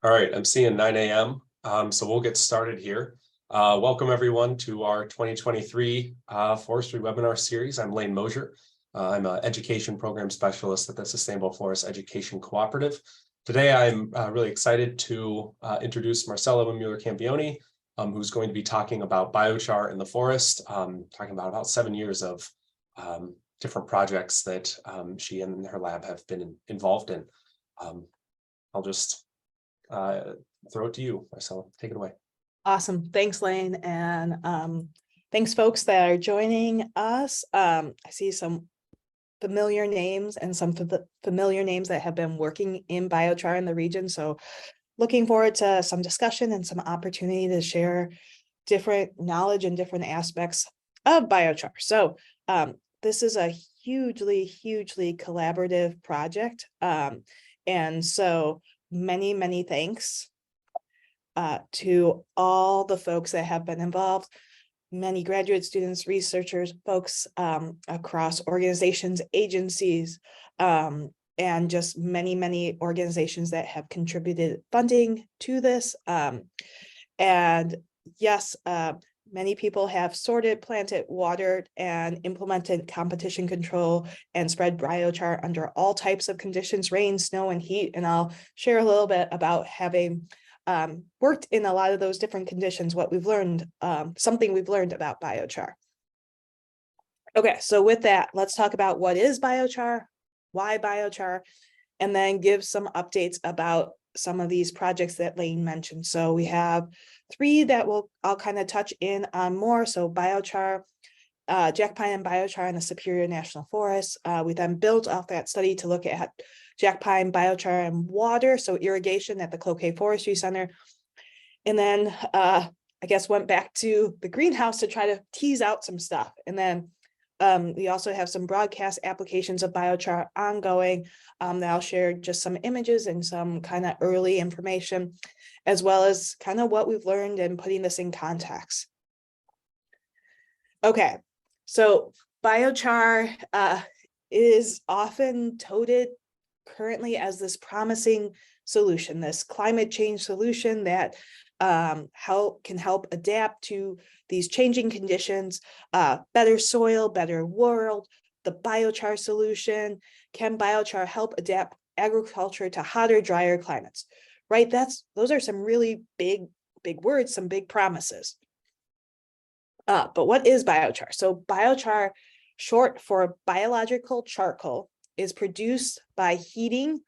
All right, I'm seeing 9 a.m. So we'll get started here. Welcome everyone to our 2023 forestry webinar series. I'm Lane Mosier. I'm an education program specialist at the Sustainable Forest Education Cooperative. Today, I'm really excited to introduce Marcella Windmuller-Campione, who's going to be talking about biochar in the forest, talking about 7 years of different projects that she and her lab have been involved in. I'll just throw it to you, Marcella. Take it away. Awesome. Thanks, Lane. And thanks, folks that are joining us. I see some familiar names and some familiar names that have been working in biochar in the region. So looking forward to some discussion and some opportunity to share different knowledge and different aspects of biochar. So this is a hugely collaborative project. And so many thanks to all the folks that have been involved, many graduate students, researchers, folks across organizations, agencies, and just many organizations that have contributed funding to this. And yes, many people have sorted, planted, watered, and implemented competition control and spread biochar under all types of conditions, rain, snow, and heat. And I'll share a little bit about having worked in a lot of those different conditions, what we've learned, something we've learned about biochar. Okay, so with that, let's talk about what is biochar, why biochar, and then give some updates about some of these projects that Lane mentioned. So we have 3 that I'll kind of touch in on more. So biochar, jack pine and biochar in the Superior National Forest. We then built off that study to look at jack pine, biochar, and water, so irrigation at the Cloquet Forestry Center. And then I guess went back to the greenhouse to try to tease out some stuff. And then we also have some broadcast applications of biochar ongoing that I'll share just some images and some kind of early information, as well as kind of what we've learned and putting this in context. Okay, so biochar is often touted currently as this promising solution, this climate change solution that can help adapt to these changing conditions, better soil, better world, the biochar solution. Can biochar help adapt agriculture to hotter, drier climates? Right, those are some really big words, some big promises. But what is biochar? So biochar, short for biological charcoal, is produced by heating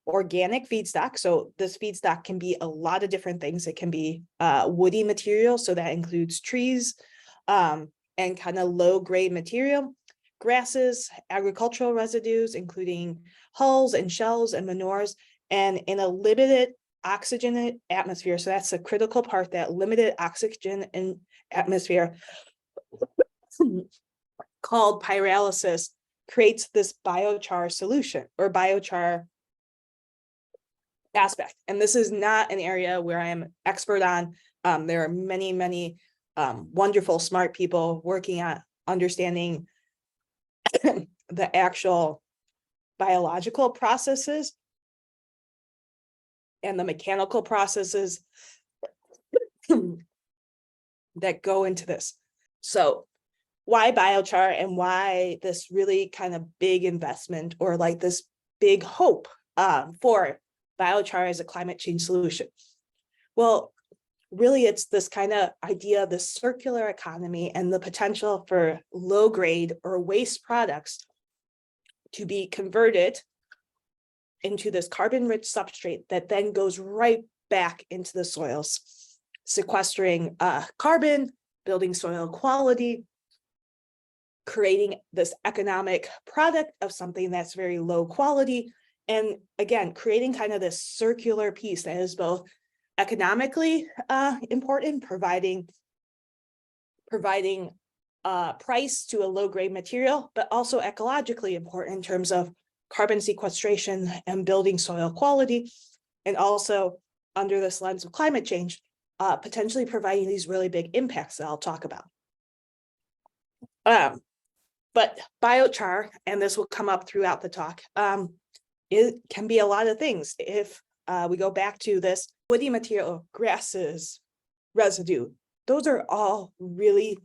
organic feedstock. So this feedstock can be a lot of different things. It can be woody material, so that includes trees and kind of low-grade material, grasses, agricultural residues, including hulls and shells and manures, and in a limited oxygen atmosphere. So that's a critical part, that limited oxygen in atmosphere called pyrolysis creates this biochar solution or biochar aspect. And this is not an area where I am expert on. There are many wonderful, smart people working on understanding the actual biological processes and the mechanical processes that go into this. So why biochar and why this really kind of big investment, or like this big hope for biochar as a climate change solution? Well, really, it's this kind of idea of the circular economy and the potential for low grade or waste products to be converted into this carbon rich substrate that then goes right back into the soils, sequestering carbon, building soil quality, creating this economic product of something that's very low quality. And again, creating kind of this circular piece that is both economically important, providing price to a low-grade material, but also ecologically important in terms of carbon sequestration and building soil quality, and also under this lens of climate change, potentially providing these really big impacts that I'll talk about. But biochar, and this will come up throughout the talk, it can be a lot of things. If we go back to this woody material, grasses, residue. Those are all really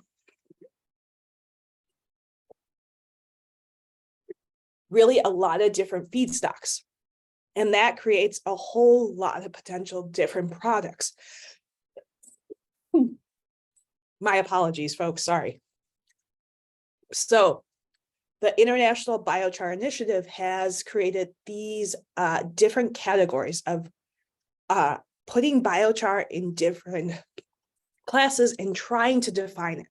a lot of different feedstocks. And that creates a whole lot of potential different products. My apologies, folks, sorry. So the International Biochar Initiative has created these different categories of putting biochar in different classes and trying to define it.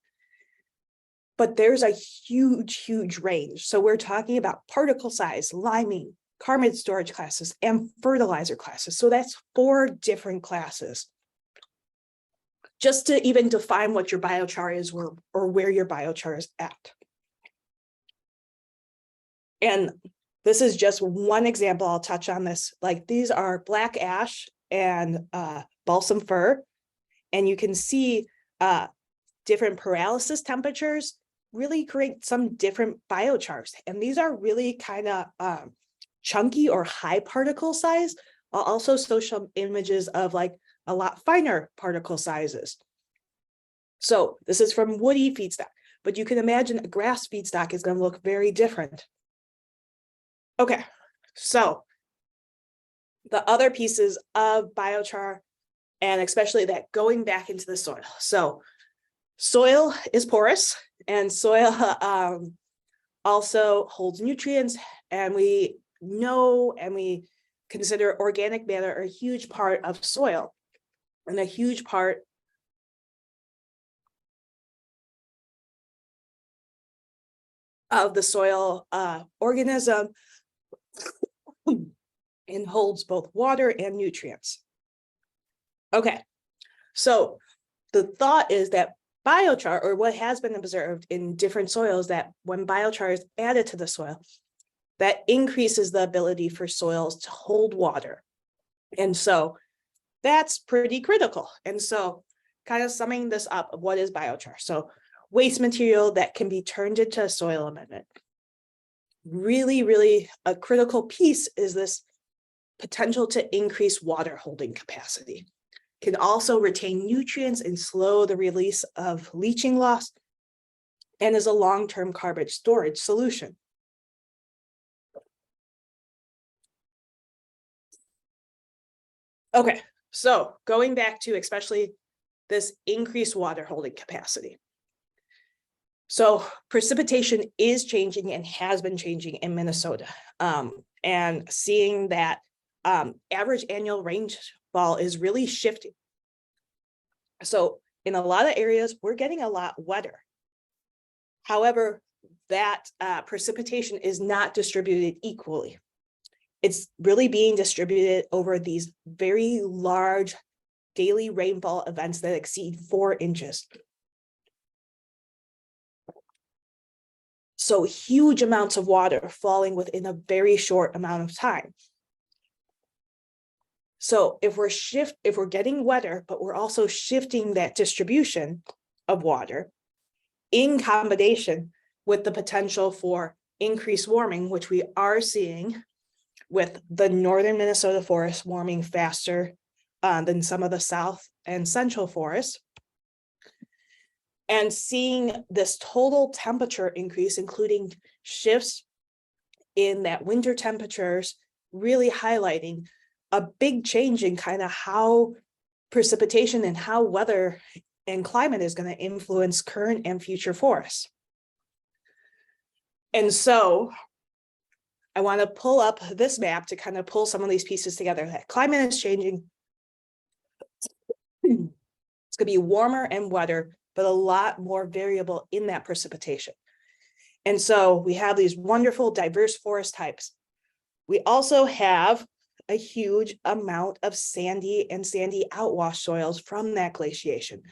But there's a huge range. So we're talking about particle size, liming, carbon storage classes, and fertilizer classes. So that's 4 different classes. Just to even define what your biochar is or where your biochar is at. And this is just one example. I'll touch on this. Like these are black ash and balsam fir. And you can see different pyrolysis temperatures really create some different biochars. And these are really kind of chunky or high particle size. I'll also show some images of like a lot finer particle sizes. So this is from woody feedstock, but you can imagine a grass feedstock is going to look very different. Okay, so the other pieces of biochar, and especially that going back into the soil. So soil is porous, and soil also holds nutrients, and we know and we consider organic matter a huge part of soil and a huge part of the soil organism and holds both water and nutrients. Okay, so the thought is that biochar, or what has been observed in different soils, that when biochar is added to the soil, that increases the ability for soils to hold water. And so that's pretty critical. And so kind of summing this up, what is biochar? So waste material that can be turned into a soil amendment. Really a critical piece is this potential to increase water holding capacity. Can also retain nutrients and slow the release of leaching loss, and is a long-term carbon storage solution. Okay, so going back to especially this increased water holding capacity. So precipitation is changing and has been changing in Minnesota, and seeing that average annual rainfall is really shifting. So in a lot of areas, we're getting a lot wetter. However, that precipitation is not distributed equally. It's really being distributed over these very large daily rainfall events that exceed 4 inches. So huge amounts of water falling within a very short amount of time. So if we're getting wetter, but we're also shifting that distribution of water in combination with the potential for increased warming, which we are seeing with the northern Minnesota forest warming faster than some of the south and central forests, and seeing this total temperature increase, including shifts in that winter temperatures, really highlighting a big change in kind of how precipitation and how weather and climate is going to influence current and future forests. And so I want to pull up this map to kind of pull some of these pieces together. That climate is changing. It's going to be warmer and wetter, but a lot more variable in that precipitation. And so we have these wonderful diverse forest types. We also have a huge amount of sandy and sandy outwash soils from that glaciation.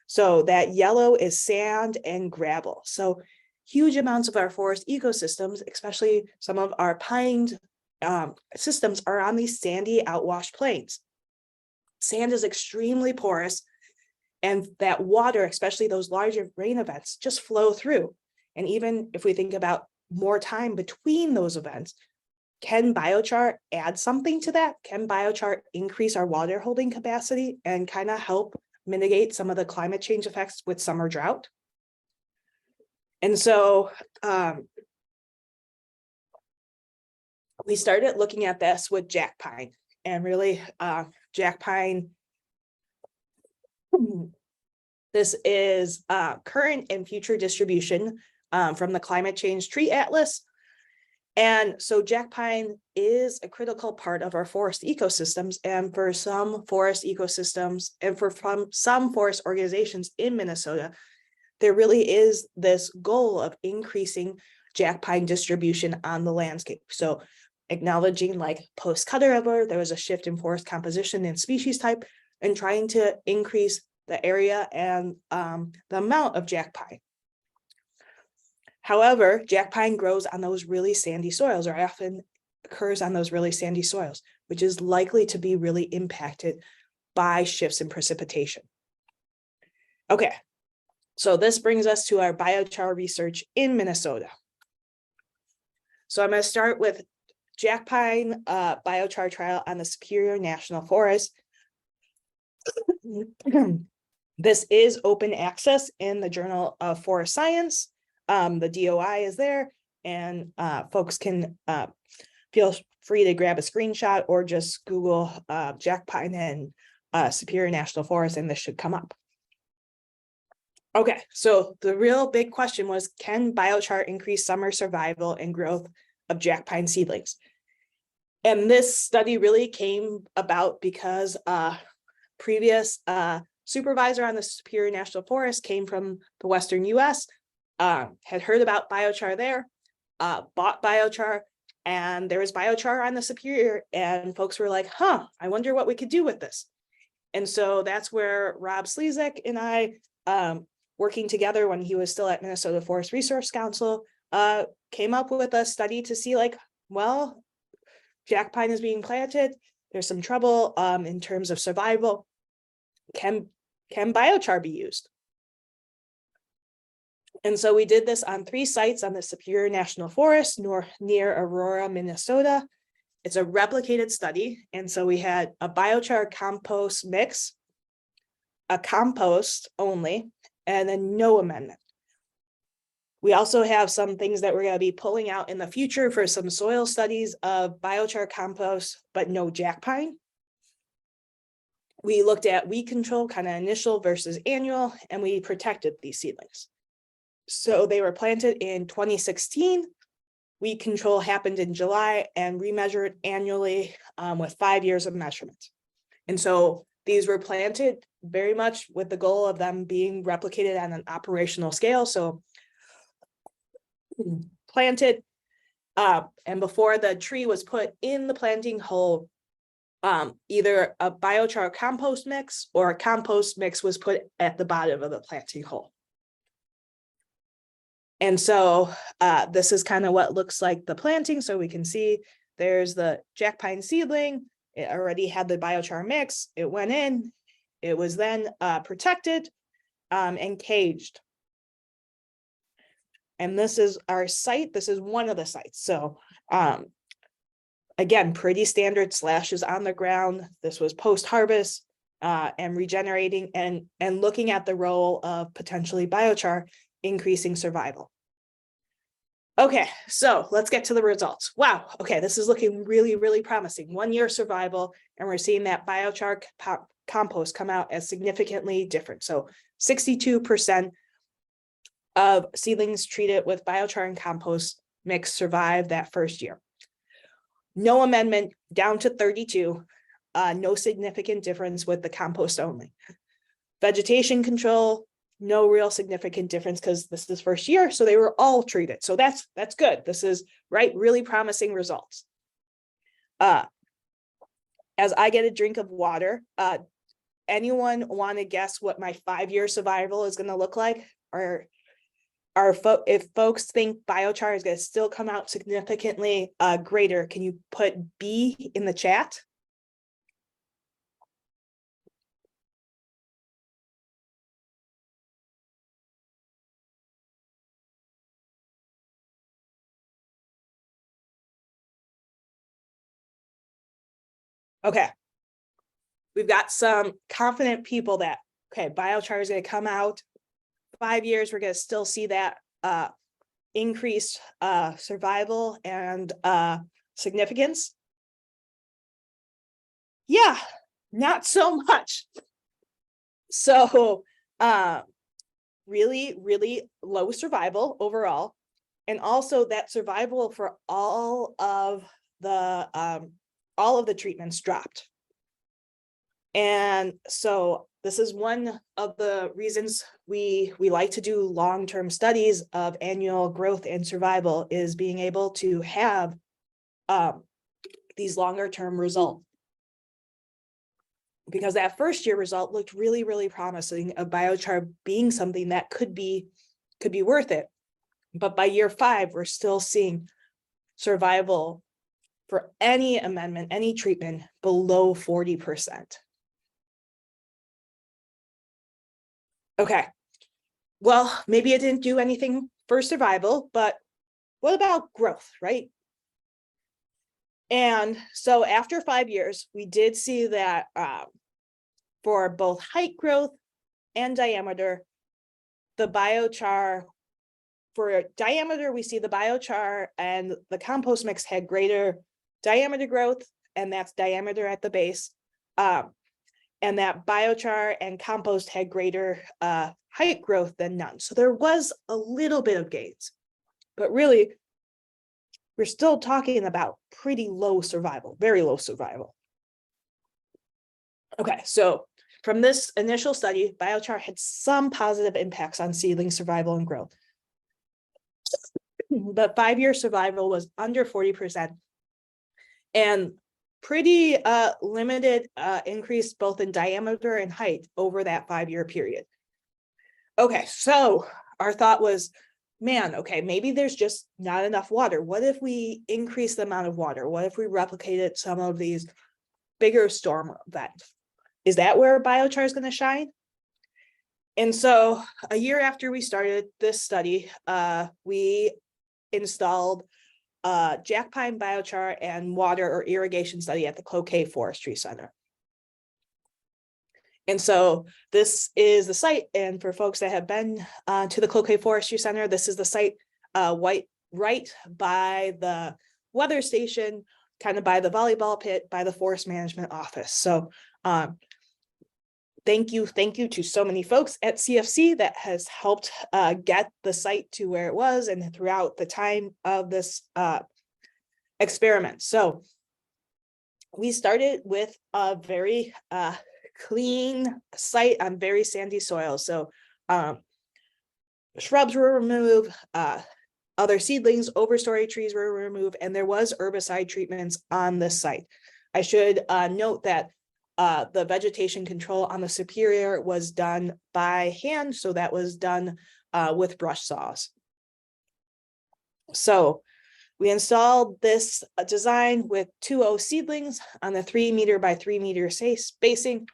So that yellow is sand and gravel. So huge amounts of our forest ecosystems, especially some of our pine systems, are on these sandy outwash plains. Sand is extremely porous, and that water, especially those larger rain events, just flow through. And even if we think about more time between those events, can biochar add something to that? Can biochar increase our water holding capacity and kind of help mitigate some of the climate change effects with summer drought? And so we started looking at this with jack pine, and really jack pine, this is current and future distribution from the Climate Change Tree Atlas. And so jack pine is a critical part of our forest ecosystems, and for some forest ecosystems and for some forest organizations in Minnesota, there really is this goal of increasing jack pine distribution on the landscape. So acknowledging, like post cutover, there was a shift in forest composition and species type, and trying to increase the area and the amount of jack pine. However, jack pine grows on those really sandy soils, or often occurs on those really sandy soils, which is likely to be really impacted by shifts in precipitation. Okay, so this brings us to our biochar research in Minnesota. So I'm going to start with jack pine biochar trial on the Superior National Forest. This is open access in the Journal of Forest Science. The DOI is there, and folks can feel free to grab a screenshot or just Google jack pine and Superior National Forest, and this should come up. Okay, so the real big question was, can biochar increase summer survival and growth of jack pine seedlings? And this study really came about because previous supervisor on the Superior National Forest came from the Western US, had heard about biochar there, bought biochar, and there was biochar on the Superior, and folks were like, I wonder what we could do with this. And so that's where Rob Slezak and I, working together when he was still at Minnesota Forest Resource Council, came up with a study to see, like, well, jack pine is being planted, there's some trouble in terms of survival. Can biochar be used? And so we did this on 3 sites on the Superior National Forest near Aurora, Minnesota. It's a replicated study. And so we had a biochar compost mix, a compost only, and then no amendment. We also have some things that we're going to be pulling out in the future for some soil studies of biochar compost, but no jack pine. We looked at weed control, kind of initial versus annual, and we protected these seedlings. So they were planted in 2016. Weed control happened in July and remeasured annually with 5 years of measurement. And so these were planted very much with the goal of them being replicated on an operational scale. So planted, and before the tree was put in the planting hole, either a biochar compost mix or a compost mix was put at the bottom of the planting hole. And so this is kind of what looks like the planting. So we can see there's the jack pine seedling. It already had the biochar mix. It went in. It was then protected and caged. And this is our site. This is one of the sites. So again, pretty standard slashes on the ground. This was post-harvest and regenerating and looking at the role of potentially biochar increasing survival. Okay, so let's get to the results. Wow, okay, this is looking really, really promising. 1 year survival, and we're seeing that biochar compost come out as significantly different. So 62% of seedlings treated with biochar and compost mix survive that first year. No amendment, down to 32, no significant difference with the compost only. Vegetation control, no real significant difference because this is first year, so they were all treated. So that's good. This is really promising results. As I get a drink of water, anyone want to guess what my 5 year survival is going to look like? Or if folks think biochar is going to still come out significantly greater, can you put B in the chat? Okay. We've got some confident people that, okay, biochar is going to come out 5 years. We're going to still see that increased survival and significance. Yeah, not so much. So really, really low survival overall. And also that survival for all of the treatments dropped. And so this is one of the reasons we like to do long-term studies of annual growth and survival, is being able to have these longer-term results. Because that first year result looked really, really promising of biochar being something that could be worth it. But by year 5, we're still seeing survival for any amendment, any treatment below 40%. Okay, well, maybe it didn't do anything for survival, but what about growth, right? And so after 5 years, we did see that for both height growth and diameter, the biochar, for diameter, we see the biochar and the compost mix had greater diameter growth, and that's diameter at the base. And that biochar and compost had greater height growth than none. So there was a little bit of gains, but really, we're still talking about pretty low survival, very low survival. Okay, so from this initial study, biochar had some positive impacts on seedling survival and growth. But 5-year survival was under 40%. And pretty limited increase both in diameter and height over that 5-year period. Okay, so our thought was, man, okay, maybe there's just not enough water. What if we increase the amount of water? What if we replicated some of these bigger storm events? Is that where biochar is going to shine? And so a year after we started this study, we installed jack pine biochar and water or irrigation study at the Cloquet Forestry Center. And so this is the site, and for folks that have been to the Cloquet Forestry Center, this is the site right by the weather station, kind of by the volleyball pit, by the forest management office. So thank you to so many folks at CFC that has helped get the site to where it was and throughout the time of this experiment. So we started with a very clean site on very sandy soil. So shrubs were removed, other seedlings, overstory trees were removed, and there was herbicide treatments on this site. I should note that the vegetation control on the superior was done by hand, so that was done with brush saws. So we installed this design with 2.0 seedlings on the 3 meter by 3 meter spacing,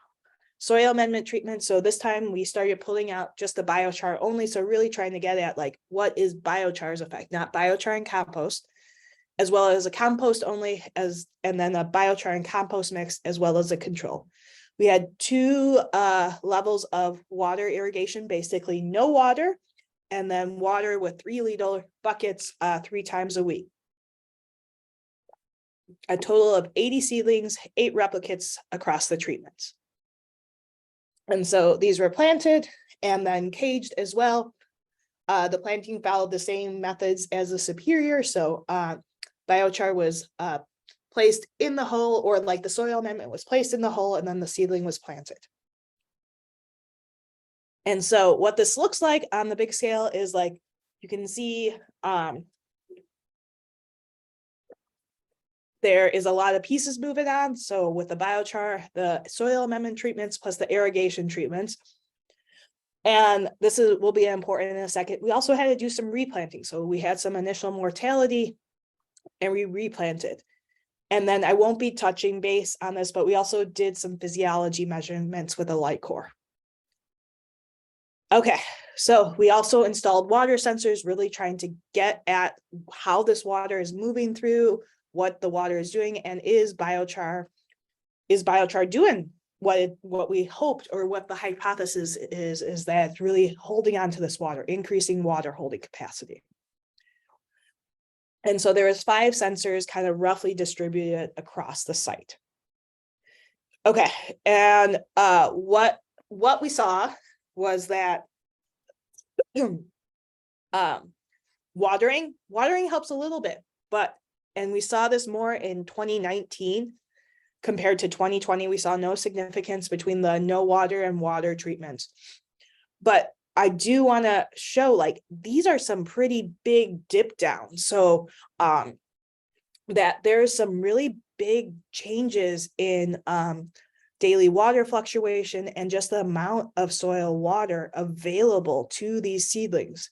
soil amendment treatment. So this time we started pulling out just the biochar only. So really trying to get at like, what is biochar's effect, not biochar and compost, as well as a compost only, and then a biochar and compost mix, as well as a control. We had 2 levels of water irrigation, basically no water, and then water with 3-liter buckets 3 times a week. A total of 80 seedlings, 8 replicates across the treatments. And so these were planted and then caged as well. The planting followed the same methods as the superior. So biochar was placed in the hole, or like the soil amendment was placed in the hole, and then the seedling was planted. And so what this looks like on the big scale is, like, you can see there is a lot of pieces moving on. So with the biochar, the soil amendment treatments plus the irrigation treatments. And this will be important in a second. We also had to do some replanting. So we had some initial mortality and we replanted. And then I won't be touching base on this, but we also did some physiology measurements with a light core. Okay, so we also installed water sensors, really trying to get at how this water is moving through, what the water is doing, and is biochar is biochar doing what we hoped, or what the hypothesis is that it's really holding on to this water, increasing water holding capacity. And so there is 5 sensors kind of roughly distributed across the site. Okay, and what we saw was that watering helps a little bit, and we saw this more in 2019 compared to 2020. We saw no significance between the no water and water treatments. But I do want to show, like, these are some pretty big dip downs. So that there's some really big changes in daily water fluctuation and just the amount of soil water available to these seedlings.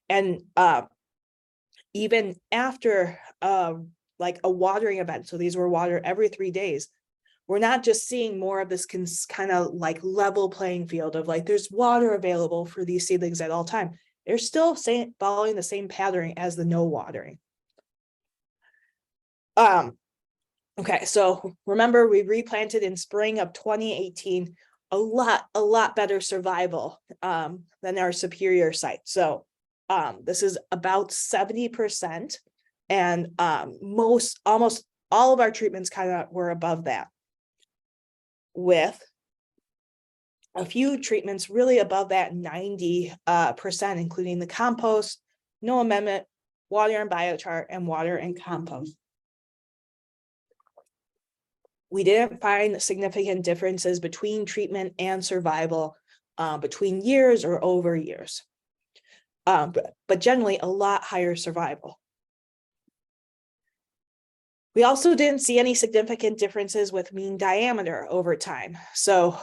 And even after like a watering event, so these were watered every 3 days, we're not just seeing more of this kind of like level playing field of like there's water available for these seedlings at all time. They're still following the same pattern as the no watering. Okay, so remember, we replanted in spring of 2018, a lot better survival than our superior site. So this is about 70%, and almost all of our treatments kind of were above that, with a few treatments really above that 90%, including the compost, no amendment, water and biochar, and water and compost. We didn't find significant differences between treatment and survival between years or over years, but generally a lot higher survival. We also didn't see any significant differences with mean diameter over time. So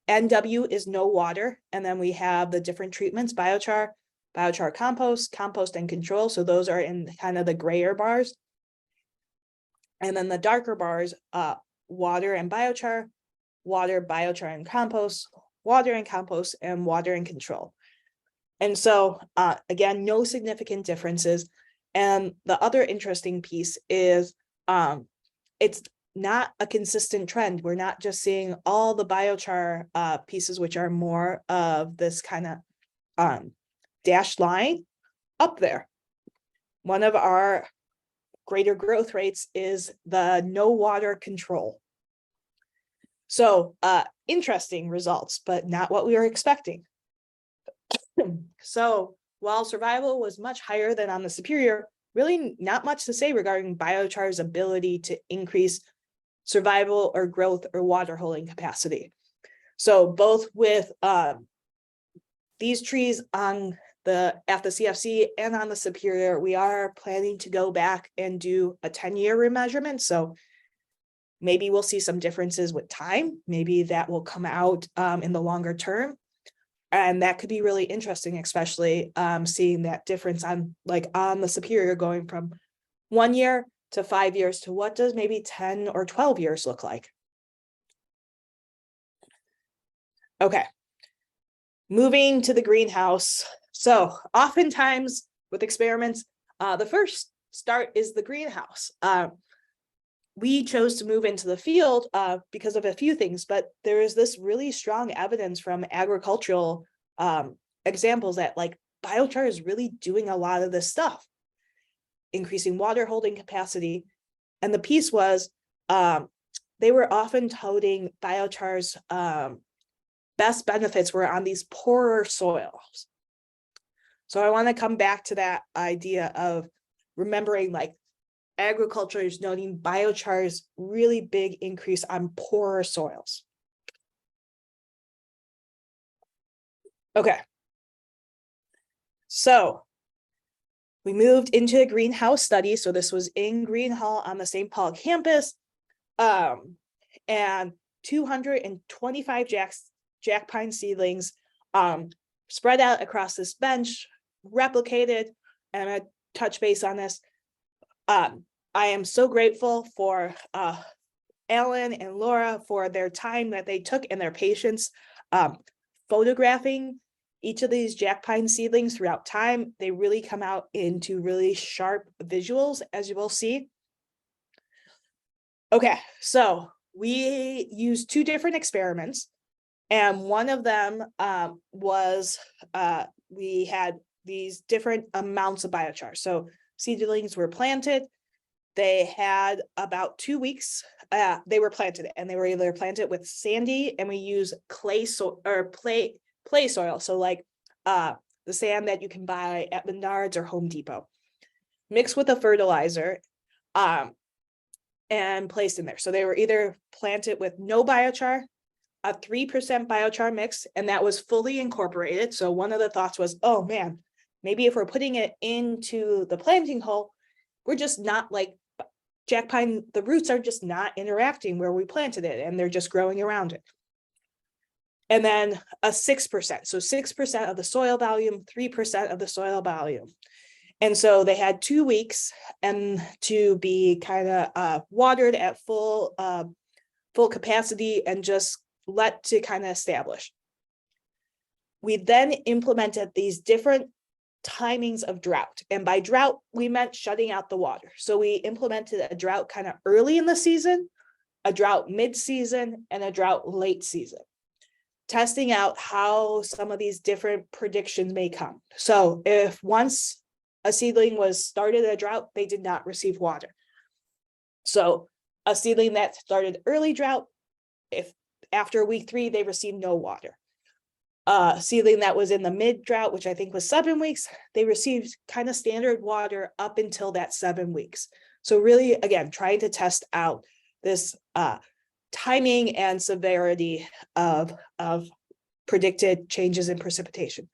NW is no water, and then we have the different treatments: biochar, biochar compost, compost and control. So those are in kind of the grayer bars. And then the darker bars, water and biochar, water, biochar and compost, water and compost, and water and control. And so again, no significant differences. And the other interesting piece is it's not a consistent trend. We're not just seeing all the biochar pieces, which are more of this kind of dashed line up there. One of our greater growth rates is the no water control. So interesting results, but not what we were expecting. So while survival was much higher than on the superior, really not much to say regarding biochar's ability to increase survival or growth or water holding capacity. So both with these trees on at the CFC and on the superior, we are planning to go back and do a 10-year remeasurement. So maybe we'll see some differences with time. Maybe that will come out in the longer term. And that could be really interesting, especially seeing that difference on the superior, going from 1 year to 5 years to what does maybe 10 or 12 years look like. Okay, moving to the greenhouse. So oftentimes with experiments, the first start is the greenhouse. We chose to move into the field because of a few things, but there is this really strong evidence from agricultural examples that like biochar is really doing a lot of this stuff, increasing water holding capacity. And the piece was they were often touting biochar's best benefits were on these poorer soils. So I want to come back to that idea of remembering, like, agriculture is noting biochar's really big increase on poorer soils. Okay. So we moved into a greenhouse study. So this was in Green Hall on the St. Paul campus. And 225 jack pine seedlings spread out across this bench, replicated, and I touch base on this. I am so grateful for Alan and Laura for their time that they took and their patience photographing each of these jack pine seedlings throughout time. They really come out into really sharp visuals, as you will see. Okay, so we used two different experiments, and one of them was we had these different amounts of biochar. So seedlings were planted. They had about 2 weeks. They were planted, and they were either planted with sandy, and we use clay soil or clay soil. So like the sand that you can buy at Menards or Home Depot, mixed with a fertilizer, and placed in there. So they were either planted with no biochar, a 3% biochar mix, and that was fully incorporated. So one of the thoughts was, oh man, maybe if we're putting it into the planting hole, we're just not like jack pine, the roots are just not interacting where we planted it, and they're just growing around it. And then a 6%, so 6% of the soil volume, 3% of the soil volume. And so they had 2 weeks and to be kind of watered at full capacity and just let to kind of establish. We then implemented these different timings of drought. And by drought, we meant shutting out the water. So we implemented a drought kind of early in the season, a drought mid-season, and a drought late season, testing out how some of these different predictions may come. So if once a seedling was started a drought, they did not receive water. So a seedling that started early drought, if after week 3, they received no water. Seedling that was in the mid drought, which I think was 7 weeks, they received kind of standard water up until that 7 weeks. So really, again, trying to test out this timing and severity of predicted changes in precipitation.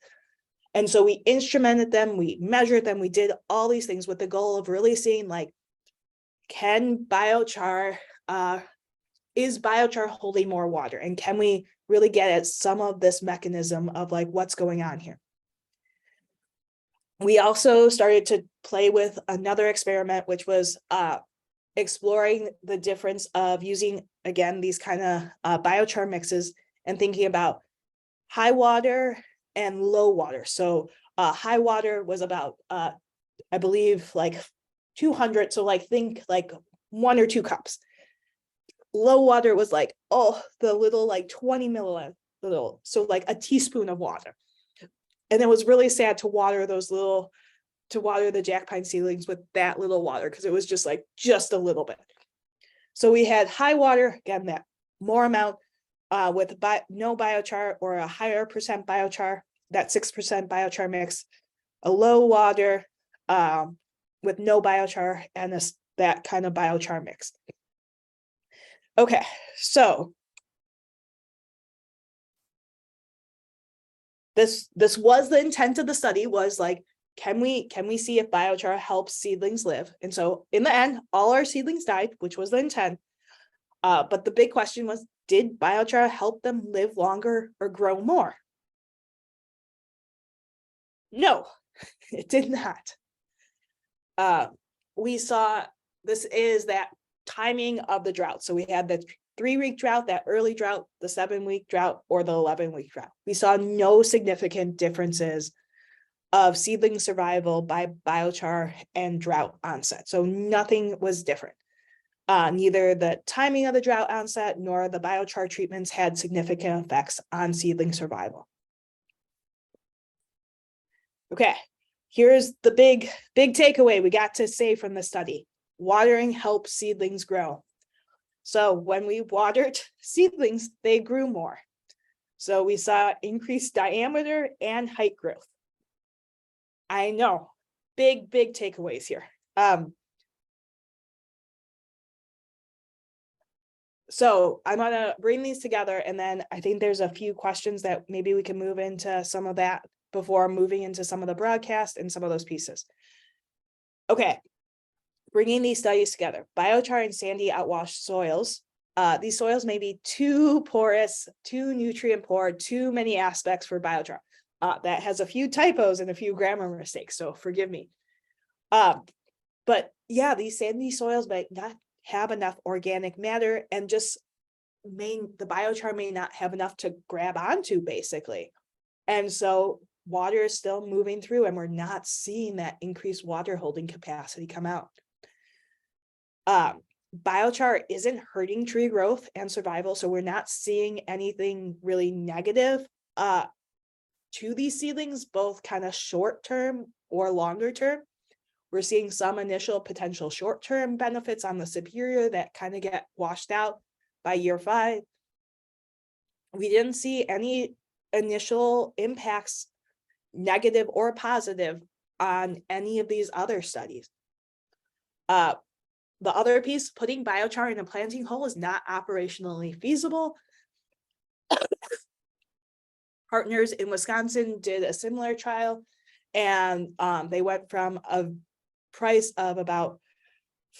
And so we instrumented them, we measured them, we did all these things with the goal of really seeing, like, can biochar, is biochar holding more water? And can we really get at some of this mechanism of like what's going on here? We also started to play with another experiment, which was exploring the difference of using, again, these kind of biochar mixes and thinking about high water and low water. So high water was about, I believe, like 200. So like think like 1 or 2 cups. Low water was like, oh, the little like 20 milliliters, so like a teaspoon of water. And it was really sad to water the jack pine seedlings with that little water, because it was just like just a little bit. So we had high water, again, that more amount with no biochar or a higher percent biochar, that 6% biochar mix, a low water with no biochar, and that kind of biochar mix. Okay, so this was the intent of the study, was like, can we see if biochar helps seedlings live? And so in the end, all our seedlings died, which was the intent. But the big question was, did biochar help them live longer or grow more? No, it did not. We saw this is that timing of the drought. So we had the 3-week drought, that early drought, the 7-week drought, or the 11-week drought. We saw no significant differences of seedling survival by biochar and drought onset. So nothing was different. Neither the timing of the drought onset nor the biochar treatments had significant effects on seedling survival. Okay, here's the big takeaway we got to say from the study. Watering helps seedlings grow. So when we watered seedlings, they grew more. So we saw increased diameter and height growth. I know, big takeaways here. So I'm gonna bring these together, and then I think there's a few questions that maybe we can move into some of that before moving into some of the broadcast and some of those pieces. Okay, bringing these studies together, biochar and sandy outwash soils. These soils may be too porous, too nutrient poor, too many aspects for biochar. That has a few typos and a few grammar mistakes, so forgive me. But yeah, these sandy soils might not have enough organic matter, and just the biochar may not have enough to grab onto, basically. And so water is still moving through, and we're not seeing that increased water holding capacity come out. biochar isn't hurting tree growth and survival, so we're not seeing anything really negative to these seedlings, both kind of short term or longer term. We're seeing some initial potential short term benefits on the superior that kind of get washed out by year 5. We didn't see any initial impacts, negative or positive, on any of these other studies. The other piece, putting biochar in a planting hole is not operationally feasible. Partners in Wisconsin did a similar trial, and they went from a price of about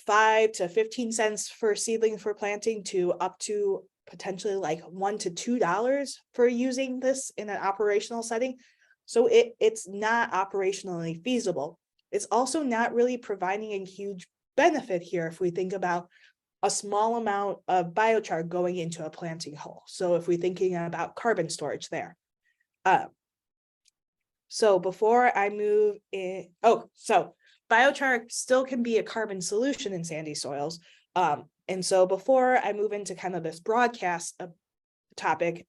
5 to 15 cents for seedling for planting to up to potentially like $1 to $2 for using this in an operational setting. So it's not operationally feasible. It's also not really providing a huge benefit here if we think about a small amount of biochar going into a planting hole. So if we're thinking about carbon storage there. So before I move in, so biochar still can be a carbon solution in sandy soils. And so before I move into kind of this broadcast topic,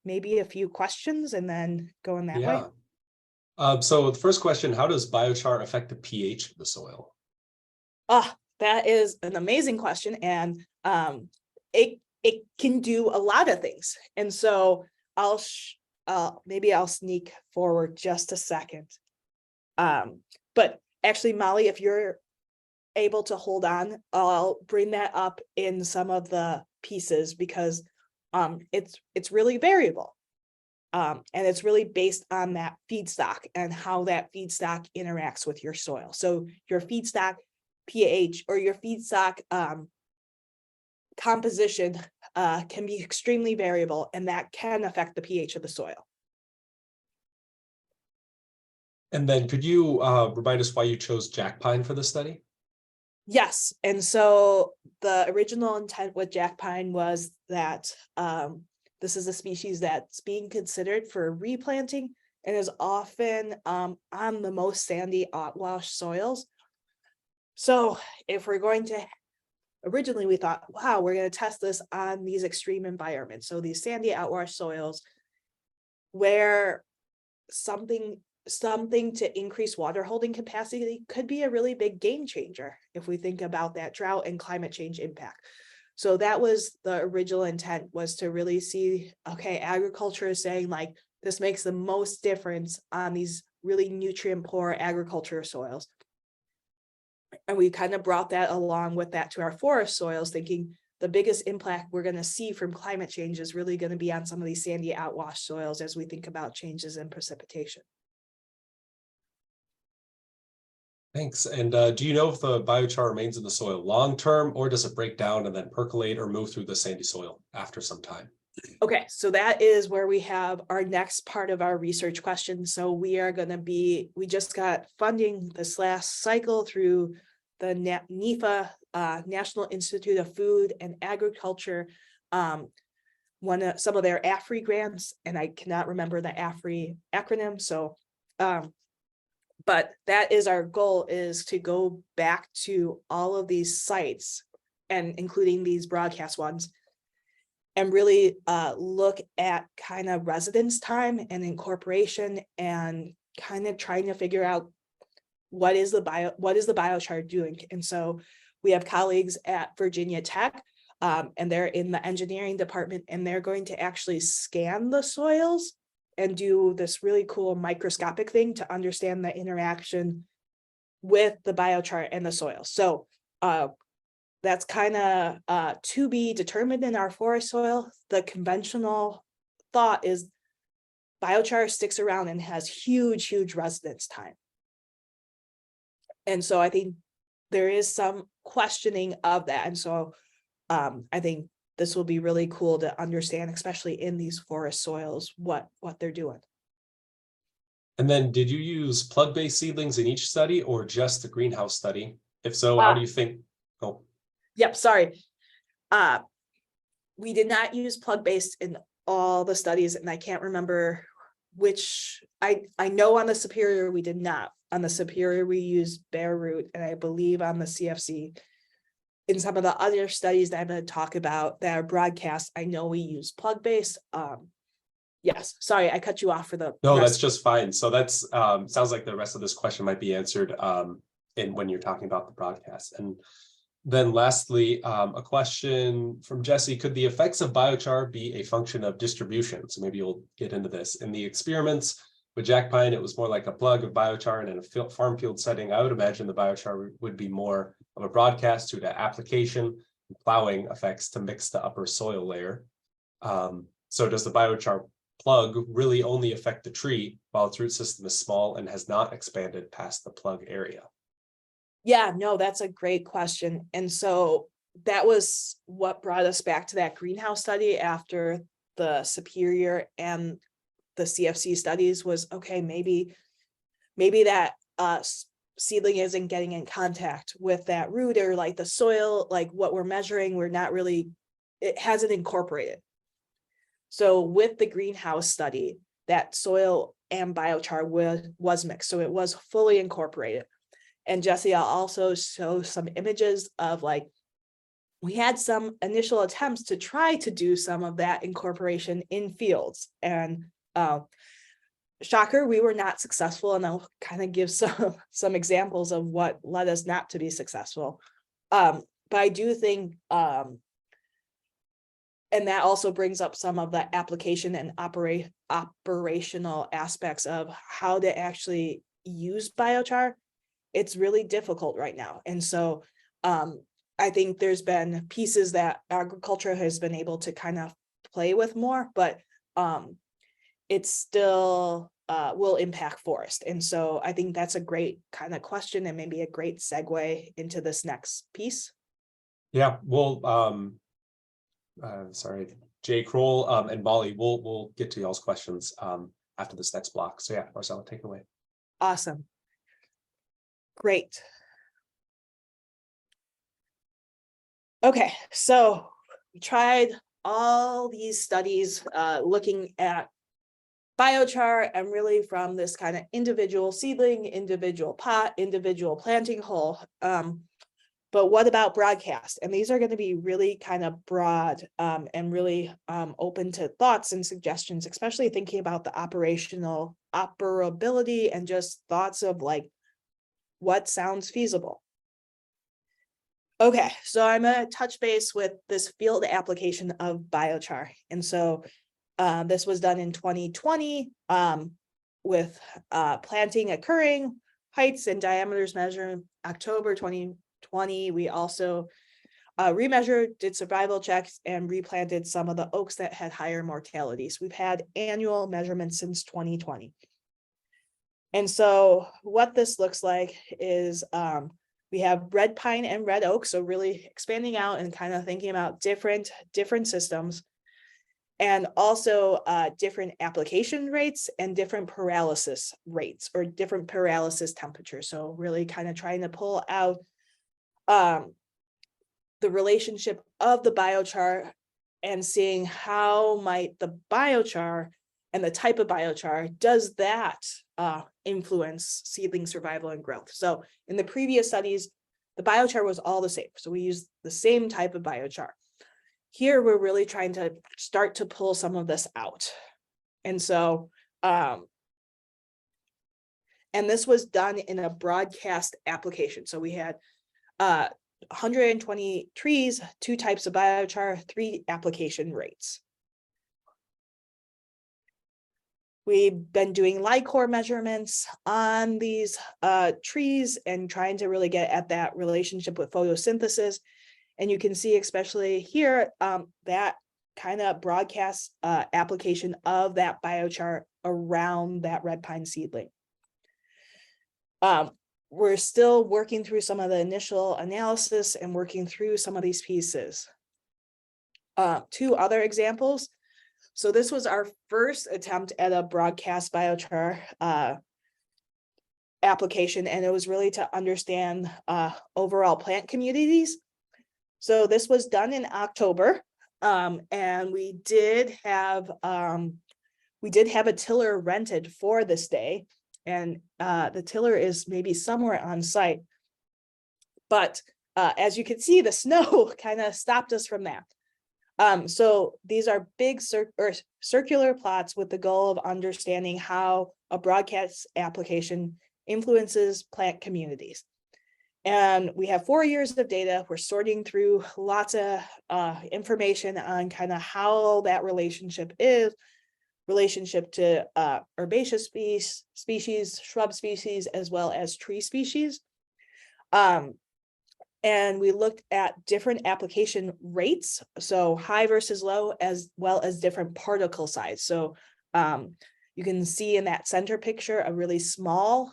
maybe a few questions and then go in that way. So the first question, how does biochar affect the pH of the soil? That is an amazing question. And it can do a lot of things. And so maybe I'll sneak forward just a second. But actually, Molly, if you're able to hold on, I'll bring that up in some of the pieces because it's really variable. And it's really based on that feedstock and how that feedstock interacts with your soil. So your feedstock pH or your feedstock composition can be extremely variable, and that can affect the pH of the soil. And then could you remind us why you chose jack pine for the study? Yes, and so the original intent with jack pine was that this is a species that's being considered for replanting and is often on the most sandy outwash soils. So if we're going to, originally we thought, wow, we're going to test this on these extreme environments. So these sandy outwash soils where something to increase water holding capacity could be a really big game changer if we think about that drought and climate change impact. So that was the original intent, was to really see, okay, agriculture is saying like, this makes the most difference on these really nutrient poor agriculture soils. And we kind of brought that along with that to our forest soils, thinking the biggest impact we're going to see from climate change is really going to be on some of these sandy outwash soils as we think about changes in precipitation. Thanks. And do you know if the biochar remains in the soil long-term, or does it break down and then percolate or move through the sandy soil after some time? Okay, so that is where we have our next part of our research question. So we just got funding this last cycle through the NIFA, National Institute of Food and Agriculture, some of their AFRI grants, and I cannot remember the AFRI acronym. So, but that is our goal, is to go back to all of these sites and including these broadcast ones and really look at kind of residence time and incorporation and kind of trying to figure out what is the biochar doing. And so we have colleagues at Virginia Tech, and they're in the engineering department, and they're going to actually scan the soils and do this really cool microscopic thing to understand the interaction with the biochar and the soil. So that's kind of to be determined in our forest soil. The conventional thought is biochar sticks around and has huge residence time. And so I think there is some questioning of that. And so I think this will be really cool to understand, especially in these forest soils, what they're doing. And then did you use plug-based seedlings in each study or just the greenhouse study? If so, how do you think? Oh. Yep, sorry. We did not use plug-based in all the studies, and I can't remember which. I know on the Superior we did not. On the Superior we used bare root, and I believe on the CFC in some of the other studies that I'm going to talk about that are broadcast, I know we use plug-based. Yes, sorry, I cut you off for the No, rest. that's just fine. So that's sounds like the rest of this question might be answered when you're talking about the broadcast. And then lastly, a question from Jesse: could the effects of biochar be a function of distribution? So maybe you'll get into this. In the experiments with jack pine, it was more like a plug of biochar, and in a farm field setting, I would imagine the biochar would be more of a broadcast due to application and plowing effects to mix the upper soil layer. So does the biochar plug really only affect the tree while its root system is small and has not expanded past the plug area? Yeah, no, that's a great question. And so that was what brought us back to that greenhouse study after the Superior and the CFC studies was, okay, maybe that seedling isn't getting in contact with that root, or like the soil, like what we're measuring, it hasn't incorporated. So with the greenhouse study, that soil and biochar was mixed. So it was fully incorporated. And Jesse, I'll also show some images of like, we had some initial attempts to try to do some of that incorporation in fields. And shocker, we were not successful. And I'll kind of give some examples of what led us not to be successful. But I do think, and that also brings up some of the application and operational aspects of how to actually use biochar. It's really difficult right now. And so I think there's been pieces that agriculture has been able to kind of play with more, but it still will impact forest. And so I think that's a great kind of question and maybe a great segue into this next piece. Yeah, well, sorry, Jay Kroll and Molly, we'll get to y'all's questions after this next block. So yeah, Marcella, take it away. Awesome. Great. Okay, so we tried all these studies looking at biochar, and really from this kind of individual seedling, individual pot, individual planting hole. But what about broadcast? And these are going to be really kind of broad and really open to thoughts and suggestions, especially thinking about the operational operability and just thoughts of like, what sounds feasible. Okay, so I'm going to touch base with this field application of biochar. And so this was done in 2020 with planting occurring, heights and diameters measured October 2020. We also remeasured, did survival checks, and replanted some of the oaks that had higher mortalities. We've had annual measurements since 2020. And so what this looks like is we have red pine and red oak. So really expanding out and kind of thinking about different systems, and also different application rates and different paralysis rates or different paralysis temperatures. So really kind of trying to pull out the relationship of the biochar and seeing how might the biochar and the type of biochar, does that influence seedling survival and growth? So in the previous studies, the biochar was all the same. So we used the same type of biochar. Here, we're really trying to start to pull some of this out. And so, and this was done in a broadcast application. So we had 120 trees, 2 types of biochar, 3 application rates. We've been doing light core measurements on these trees and trying to really get at that relationship with photosynthesis. And you can see, especially here, that kind of broadcast application of that biochar around that red pine seedling. We're still working through some of the initial analysis and working through some of these pieces. 2 other examples. So this was our first attempt at a broadcast biochar application, and it was really to understand overall plant communities. So this was done in October, and we did have a tiller rented for this day, and the tiller is maybe somewhere on site. But as you can see, the snow kind of stopped us from that. So these are big circular plots with the goal of understanding how a broadcast application influences plant communities. And we have 4 years of data. We're sorting through lots of information on kind of how that relationship to herbaceous species, shrub species, as well as tree species. And we looked at different application rates, so high versus low, as well as different particle size. So you can see in that center picture a really small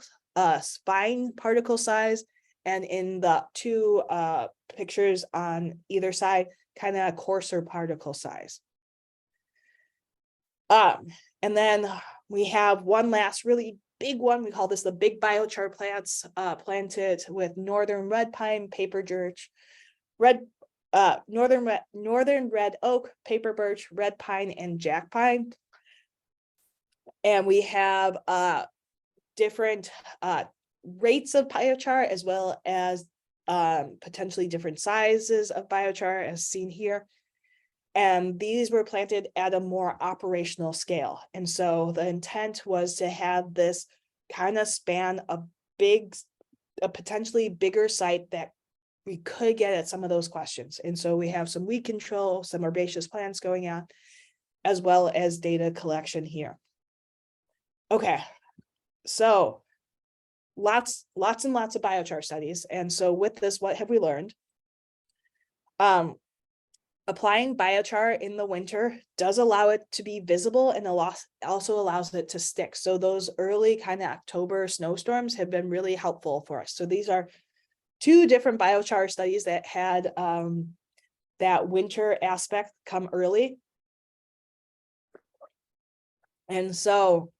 fine particle size, and in the two pictures on either side, kind of a coarser particle size. And then we have one last really big one. We call this the big biochar plants, planted with northern red pine, paper birch, northern red oak, paper birch, red pine, and jack pine. And we have different rates of biochar, as well as potentially different sizes of biochar, as seen here. And these were planted at a more operational scale. And so the intent was to have this kind of span a potentially bigger site that we could get at some of those questions. And so we have some weed control, some herbaceous plants going on, as well as data collection here. Okay, so lots and lots of biochar studies. And so with this, what have we learned? Applying biochar in the winter does allow it to be visible, and also allows it to stick. So those early kind of October snowstorms have been really helpful for us. So these are 2 different biochar studies that had that winter aspect come early. And so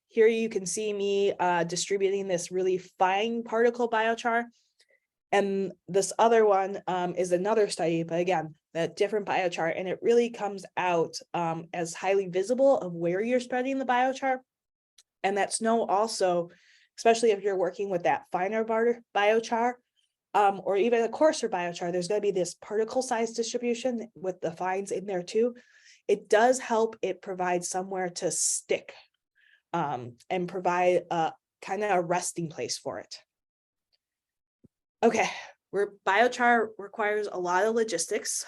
here you can see me distributing this really fine particle biochar. And this other one is another study, but again, that different biochar, and it really comes out as highly visible of where you're spreading the biochar. And that snow also, especially if you're working with that finer biochar, or even a coarser biochar, there's going to be this particle size distribution with the fines in there too. It does help it provide somewhere to stick and provide a kind of a resting place for it. Okay, where biochar requires a lot of logistics.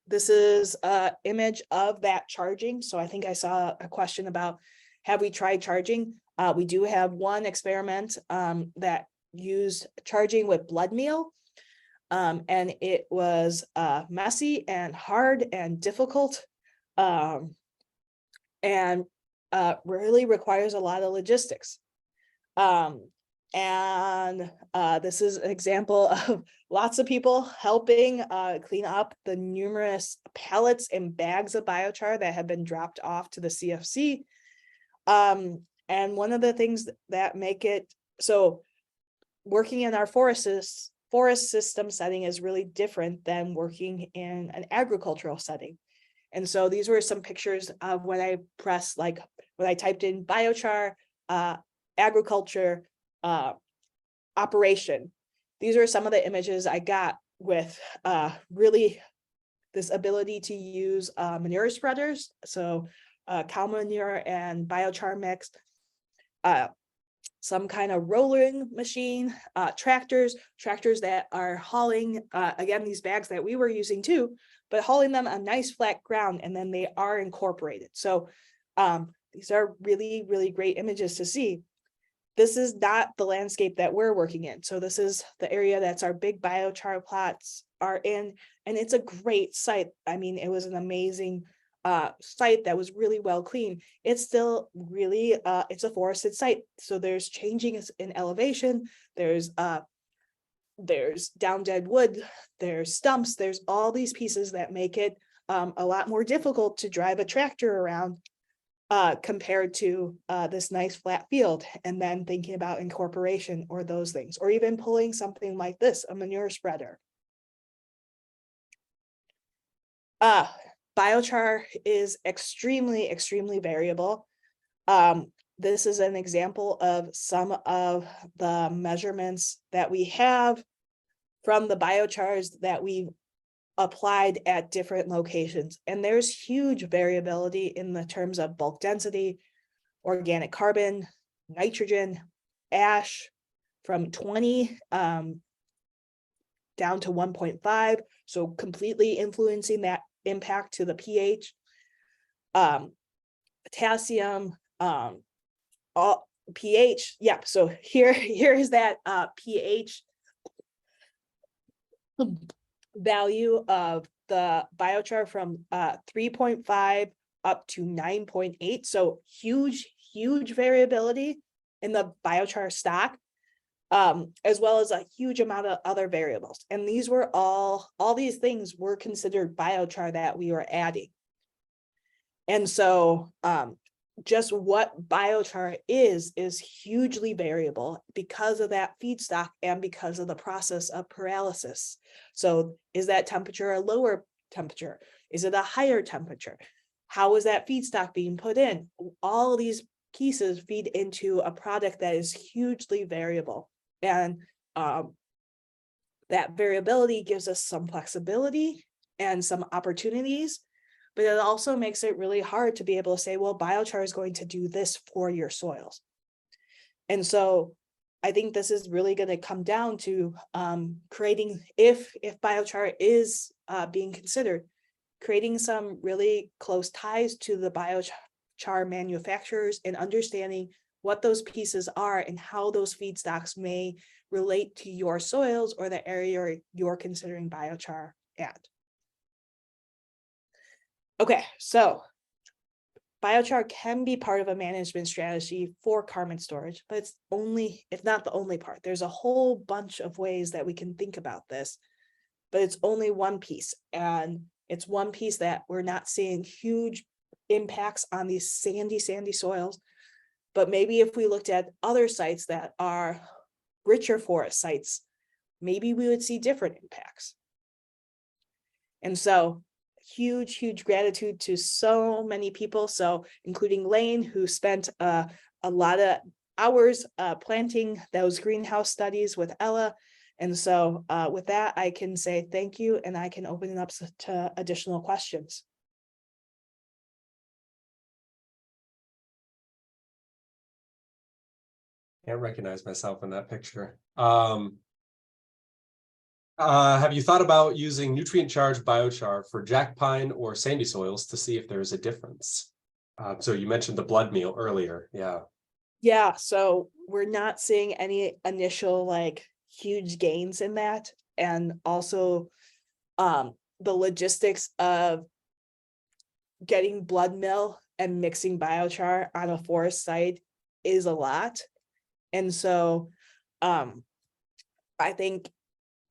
This is an image of that charging. So I think I saw a question about, have we tried charging? We do have one experiment that used charging with blood meal. And it was messy and hard and difficult, and really requires a lot of logistics. And this is an example of lots of people helping clean up the numerous pallets and bags of biochar that have been dropped off to the CFC. And one of the things that make it so, working in our forest system setting is really different than working in an agricultural setting. And so these were some pictures of when I pressed, like when I typed in biochar, agriculture, operation. These are some of the images I got with really this ability to use manure spreaders. So cow manure and biochar mix, some kind of rolling machine, tractors that are hauling, again, these bags that we were using too, but hauling them on nice flat ground, and then they are incorporated. So these are really, really great images to see. This is not the landscape that we're working in. So this is the area that's our big biochar plots are in, and it's a great site. I mean, it was an amazing site that was really well cleaned. It's still really, it's a forested site. So there's changing in elevation. There's down dead wood, there's stumps, there's all these pieces that make it a lot more difficult to drive a tractor around compared to this nice flat field. And then thinking about incorporation or those things, or even pulling something like this, a manure spreader. Biochar is extremely, extremely variable. This is an example of some of the measurements that we have. from the biochars that we've applied at different locations. And there's huge variability in the terms of bulk density, organic carbon, nitrogen, ash, from 20 down to 1.5. So completely influencing that impact to the pH. Potassium, all pH. Yeah, so here is that pH value of the biochar from 3.5 up to 9.8. So huge variability in the biochar stock, as well as a huge amount of other variables. And these were all these things were considered biochar that we were adding. And so just what biochar is hugely variable because of that feedstock and because of the process of pyrolysis. So is that temperature a lower temperature? Is it a higher temperature? How is that feedstock being put in? All of these pieces feed into a product that is hugely variable. And that variability gives us some flexibility and some opportunities, but it also makes it really hard to be able to say, well, biochar is going to do this for your soils. And so I think this is really going to come down to creating, if biochar is being considered, creating some really close ties to the biochar manufacturers and understanding what those pieces are and how those feedstocks may relate to your soils or the area you're considering biochar at. Okay, so biochar can be part of a management strategy for carbon storage, but it's not the only part. There's a whole bunch of ways that we can think about this, but it's only one piece. And it's one piece that we're not seeing huge impacts on these sandy soils. But maybe if we looked at other sites that are richer forest sites, maybe we would see different impacts. And so huge gratitude to so many people, so including Lane, who spent a lot of hours planting those greenhouse studies with Ella. And so with that, I can say thank you, and I can open it up to additional questions. Can't recognize myself in that picture. Have you thought about using nutrient-charged biochar for jack pine or sandy soils to see if there's a difference? So you mentioned the blood meal earlier. Yeah, so we're not seeing any initial huge gains in that. And also the logistics of getting blood meal and mixing biochar on a forest site is a lot. And so I think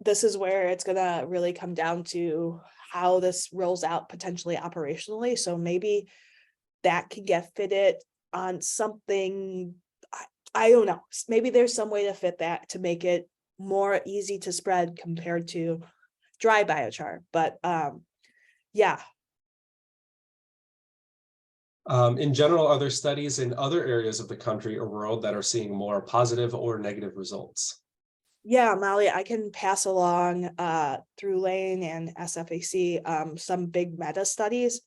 this is where it's gonna really come down to how this rolls out potentially operationally. So maybe that can get fitted on something, I don't know, maybe there's some way to fit that to make it more easy to spread compared to dry biochar. But yeah. In general, are there studies in other areas of the country or world that are seeing more positive or negative results? Yeah, Molly, I can pass along through Lane and SFAC some big meta studies.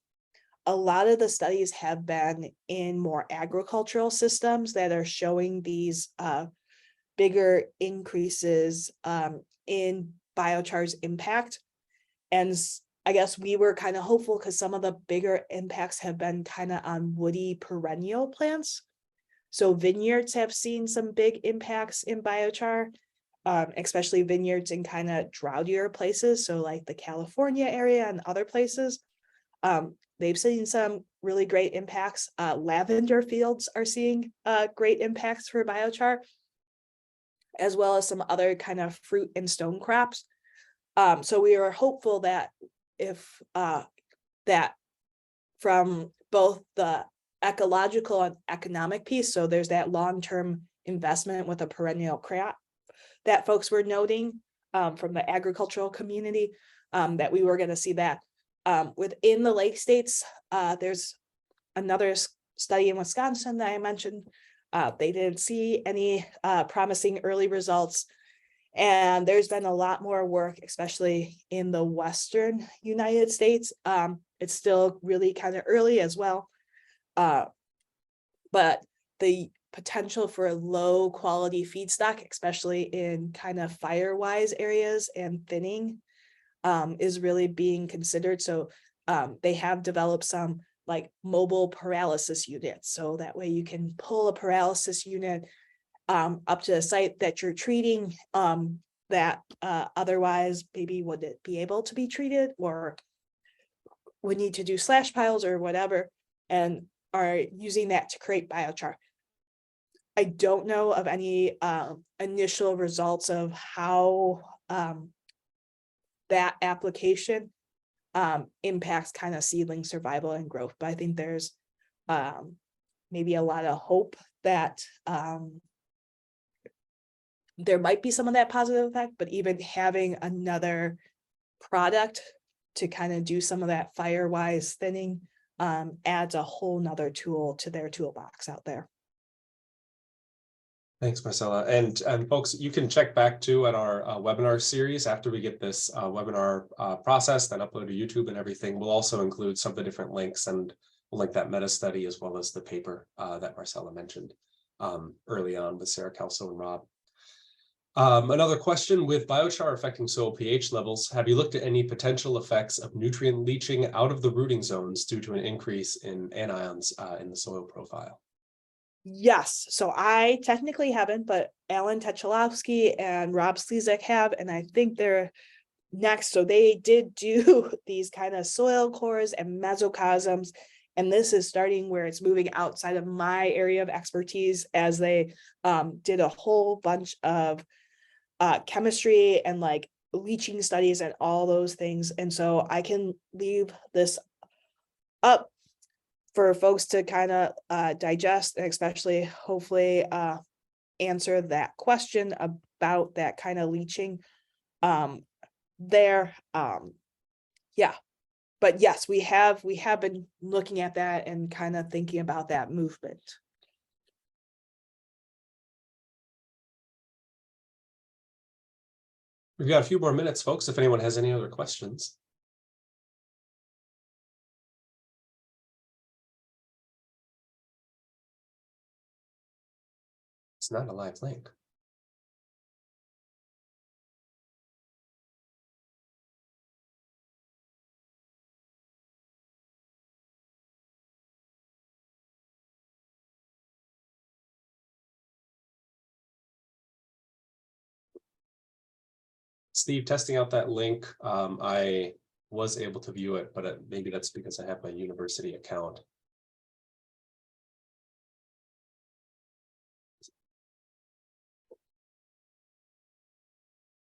A lot of the studies have been in more agricultural systems that are showing these bigger increases in biochar's impact. And I guess we were kind of hopeful because some of the bigger impacts have been kind of on woody perennial plants. So vineyards have seen some big impacts in biochar, especially vineyards in kind of droughtier places. So like the California area and other places. They've seen some really great impacts. Lavender fields are seeing great impacts for biochar, as well as some other kind of fruit and stone crops. So we are hopeful that if that from both the ecological and economic piece, so there's that long-term investment with a perennial crop that folks were noting from the agricultural community, that we were going to see that. Within the lake states, there's another study in Wisconsin that I mentioned. They didn't see any promising early results. And there's been a lot more work, especially in the Western United States. It's still really kind of early as well. But the potential for low quality feedstock, especially in kind of fire-wise areas and thinning, is really being considered. So they have developed some like mobile pyrolysis units. So that way you can pull a pyrolysis unit up to a site that you're treating that otherwise maybe wouldn't be able to be treated or would need to do slash piles or whatever, and are using that to create biochar. I don't know of any initial results of how that application impacts kind of seedling survival and growth, but I think there's maybe a lot of hope that there might be some of that positive effect, but even having another product to kind of do some of that fire-wise thinning adds a whole nother tool to their toolbox out there. Thanks, Marcella. And folks, you can check back too at our webinar series after we get this webinar processed and uploaded to YouTube and everything. We'll also include some of the different links, and we'll link that meta study as well as the paper that Marcella mentioned early on with Sarah Kelso and Rob. Another question: with biochar affecting soil pH levels, have you looked at any potential effects of nutrient leaching out of the rooting zones due to an increase in anions in the soil profile? Yes, so I technically haven't, but Alan Techelovsky and Rob Slezak have, and I think they're next. So they did do these kind of soil cores and mesocosms, and this is starting where it's moving outside of my area of expertise, as they did a whole bunch of chemistry and like leaching studies and all those things. And so I can leave this up for folks to kind of digest, and especially hopefully answer that question about that kind of leaching there. Yeah, but yes, we have been looking at that and kind of thinking about that movement. We've got a few more minutes, folks, if anyone has any other questions. It's not a live link. Steve, testing out that link, I was able to view it, but maybe that's because I have my university account.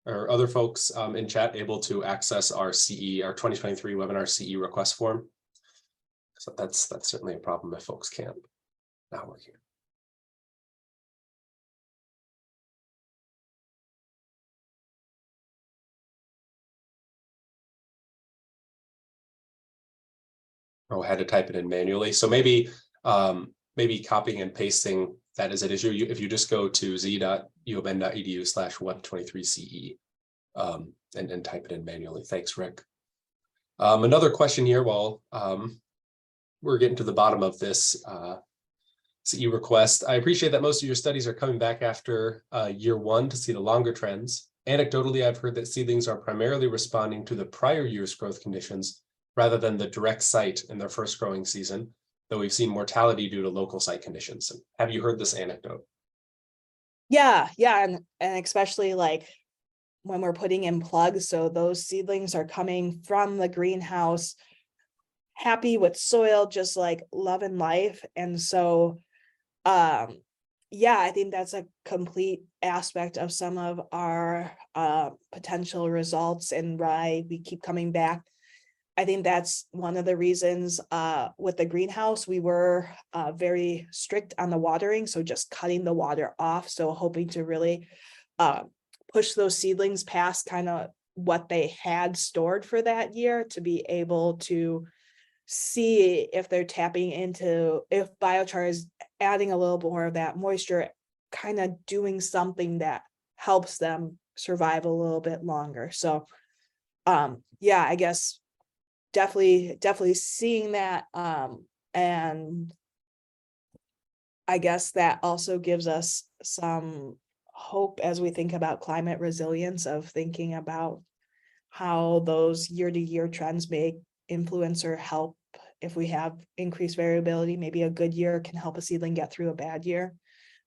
Are other folks in chat able to access our CE, our 2023 webinar CE request form? So that's certainly a problem if folks can't. Now we're here. Oh, I had to type it in manually. So maybe copying and pasting that is an issue. If you just go to z.uofn.edu/web23ce and type it in manually. Thanks, Rick. Another question here while we're getting to the bottom of this CE request. I appreciate that most of your studies are coming back after year one to see the longer trends. Anecdotally, I've heard that seedlings are primarily responding to the prior year's growth conditions rather than the direct site in their first growing season, though we've seen mortality due to local site conditions. Have you heard this anecdote? Yeah, and especially like when we're putting in plugs, so those seedlings are coming from the greenhouse, happy with soil, just like loving life. And so yeah, I think that's a complete aspect of some of our potential results and why we keep coming back. I think that's one of the reasons with the greenhouse, we were very strict on the watering. So just cutting the water off. So hoping to really push those seedlings past kind of what they had stored for that year to be able to see if they're tapping into, if biochar is adding a little more of that moisture, kind of doing something that helps them survive a little bit longer. So yeah, I guess definitely seeing that. And I guess that also gives us some hope as we think about climate resilience, of thinking about how those year-to-year trends may influence or help. If we have increased variability, maybe a good year can help a seedling get through a bad year,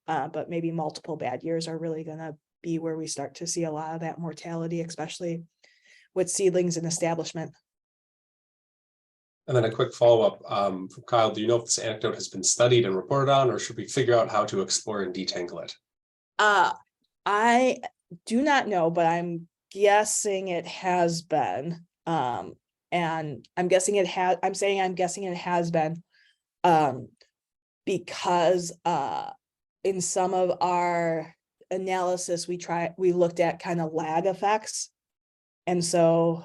but maybe multiple bad years are really going to be where we start to see a lot of that mortality, especially with seedlings and establishment. And then a quick follow-up from Kyle. Do you know if this anecdote has been studied and reported on, or should we figure out how to explore and detangle it? I do not know, but I'm guessing it has been. And I'm guessing it has, I'm guessing it has been, because in some of our analysis, we looked at kind of lag effects. And so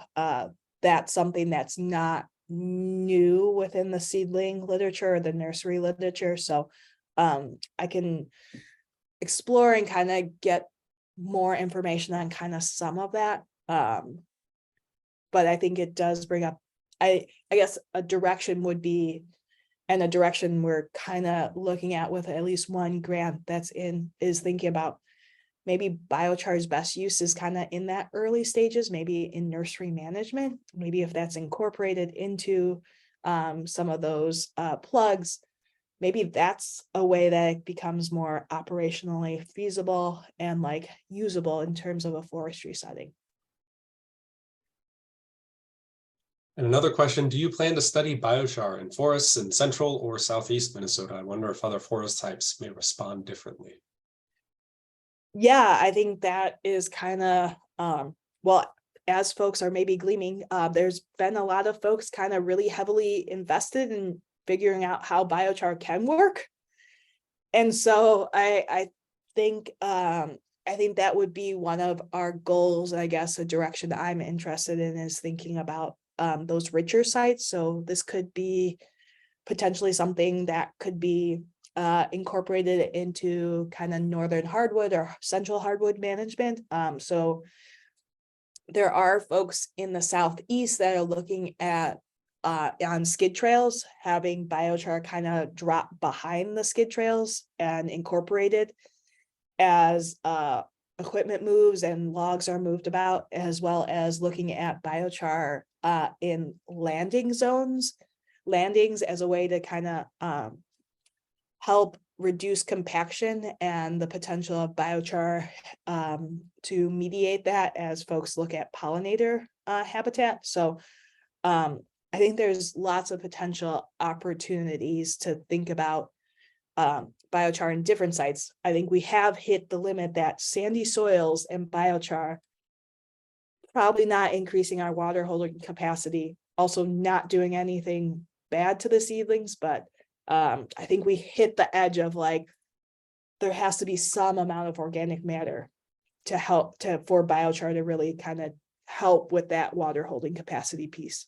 that's something that's not new within the seedling literature or the nursery literature. So I can explore and kind of get more information on kind of some of that. But I think it does bring up, I guess a direction would be, and a direction we're kind of looking at with at least one grant that's is thinking about maybe biochar's best use is kind of in that early stages, maybe in nursery management, maybe if that's incorporated into some of those plugs, maybe that's a way that it becomes more operationally feasible and like usable in terms of a forestry setting. And another question, do you plan to study biochar in forests in central or southeast Minnesota? I wonder if other forest types may respond differently. Yeah, I think that is kind of, well, as folks are maybe gleaming, there's been a lot of folks kind of really heavily invested in figuring out how biochar can work. And so I think that would be one of our goals. I guess a direction that I'm interested in is thinking about those richer sites. So this could be potentially something that could be incorporated into kind of northern hardwood or central hardwood management. So there are folks in the southeast that are looking at on skid trails, having biochar kind of drop behind the skid trails and incorporated as equipment moves and logs are moved about, as well as looking at biochar in landings as a way to kind of help reduce compaction and the potential of biochar to mediate that as folks look at pollinator habitat. So I think there's lots of potential opportunities to think about biochar in different sites. I think we have hit the limit that sandy soils and biochar probably not increasing our water holding capacity, also not doing anything bad to the seedlings, but I think we hit the edge of like, there has to be some amount of organic matter to help for biochar to really kind of help with that water holding capacity piece.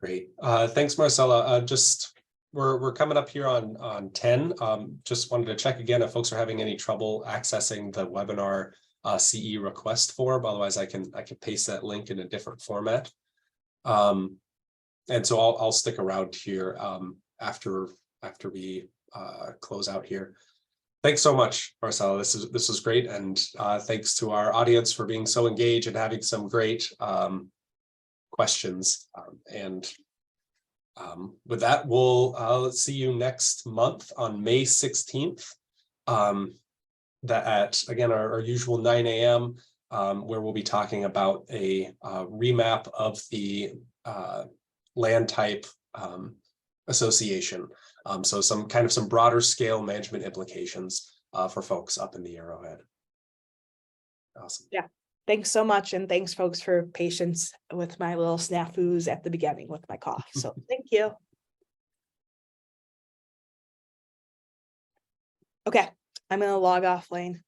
Great. Thanks, Marcella. We're coming up here on 10. Just wanted to check again if folks are having any trouble accessing the webinar CE request form. Otherwise, I can paste that link in a different format. And so I'll stick around here after we close out here. Thanks so much, Marcella. This was great, and thanks to our audience for being so engaged and having some great questions. With that, we'll see you next month on May 16th. That at again our usual 9 a.m. Where we'll be talking about a remap of the land type association. So some broader scale management implications for folks up in the Arrowhead. Awesome. Yeah. Thanks so much. And thanks folks for patience with my little snafus at the beginning with my cough. So thank you. Okay. I'm going to log off, Lane.